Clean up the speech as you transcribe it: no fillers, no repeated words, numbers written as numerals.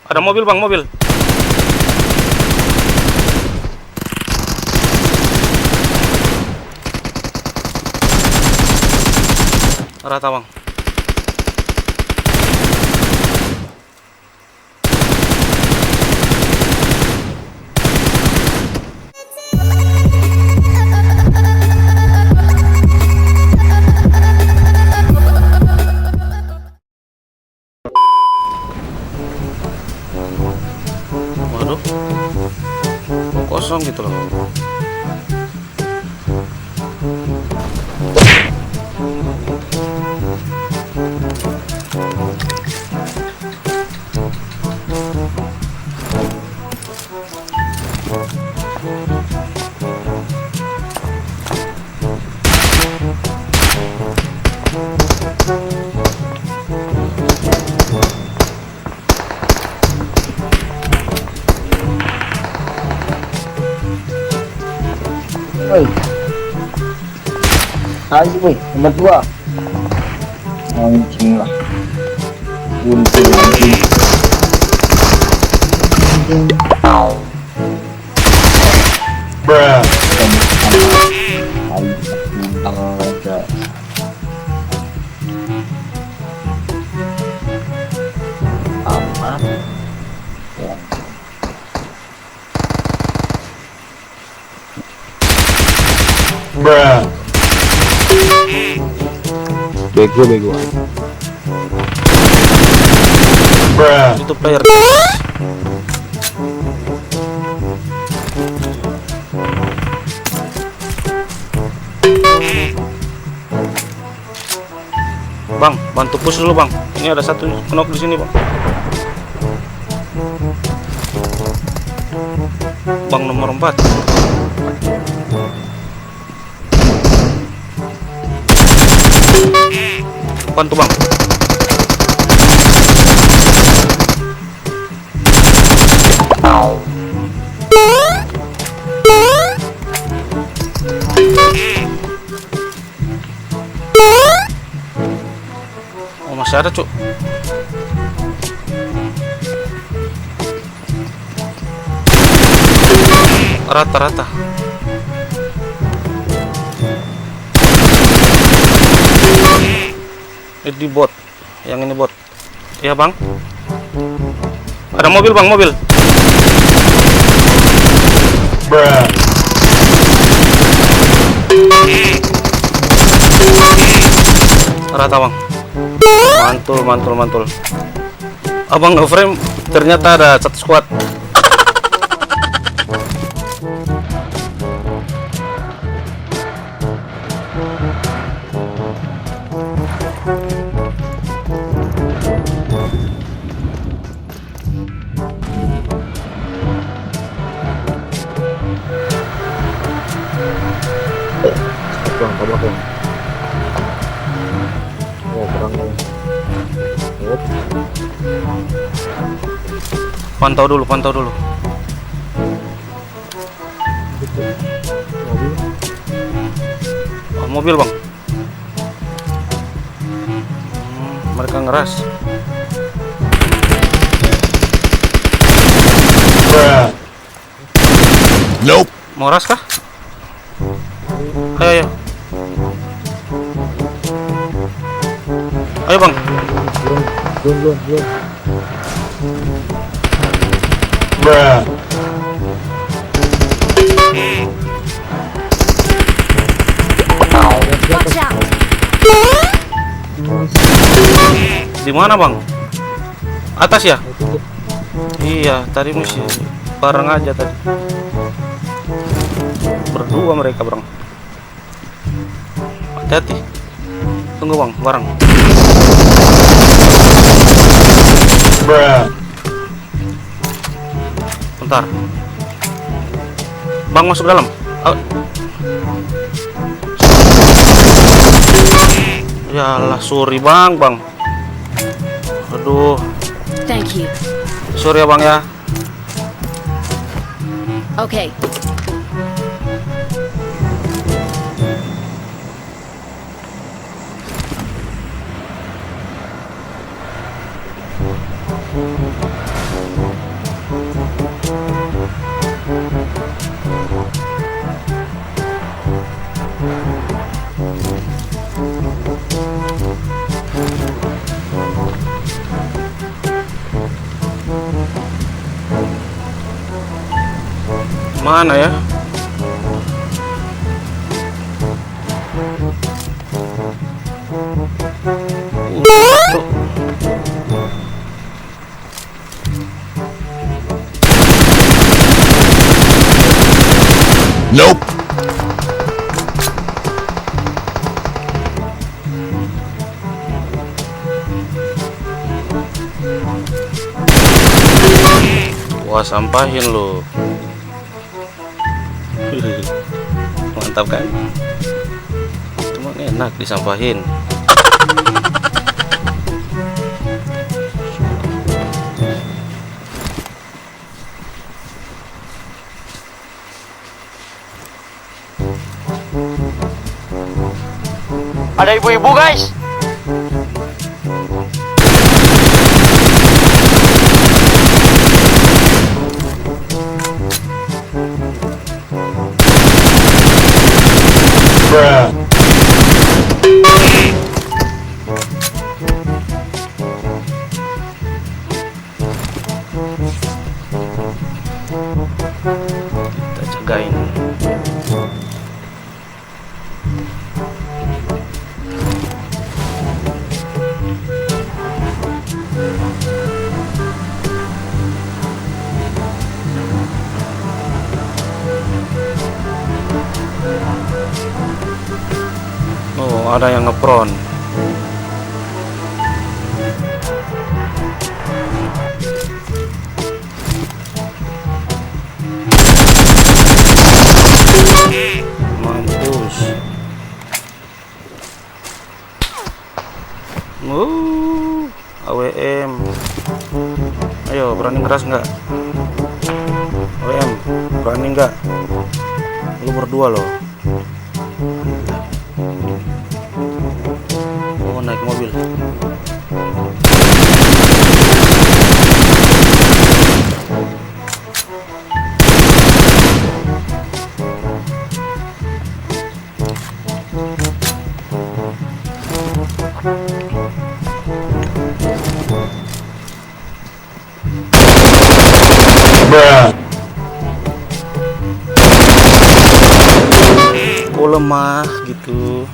Ada mobil bang, mobil. Rata bang. Waduh, kosong gitu loh. Oi, ayo woi, nomor 2. Anjing lah. Bunting anjing. Bruh. Aja. Amat. Ya. Bruh. Bego. Bruh. Itu player. Bang, bantu push dulu bang. Ini ada satu knock di sini bang. Bang nomor 4. Bantu bang. Oh masih ada cuk. Rata-rata. Ini bot. Yang ini bot. Iya bang. Ada mobil bang, mobil. Bruh. Rata bang. Mantul. Abang nge-frame ternyata ada satu squad. Tabrak. Oh, perang nih. Pantau dulu. Oh, mobil bang. Mereka ngeras. Bruh. Nope. Mau ras kah? Ayo. Ayo bang. Belum. Bruh. Watch out! Di mana bang? Atas ya? Iya, tadi mesti bareng aja tadi. Berdua mereka bang. Hati-hati. Tunggu bang, bareng. Bruh. Bentar. Bang masuk dalam. Yalah, sorry bang. Aduh, Thank you. sorry ya bang ya. Okay. Mana ya? Tuh. Nope. Wah, sampahin lo. Mantap kan? Emang enak disampahin. Ada ibu-ibu guys. Bruh. Kita jagain. Oh, ada yang ngepron. Mampus. AWM. Ayo, berani ngeras nggak? AWM, berani nggak? Lu berdua loh. Oh, naik mobil. Bruh. Oh, lemah gitu.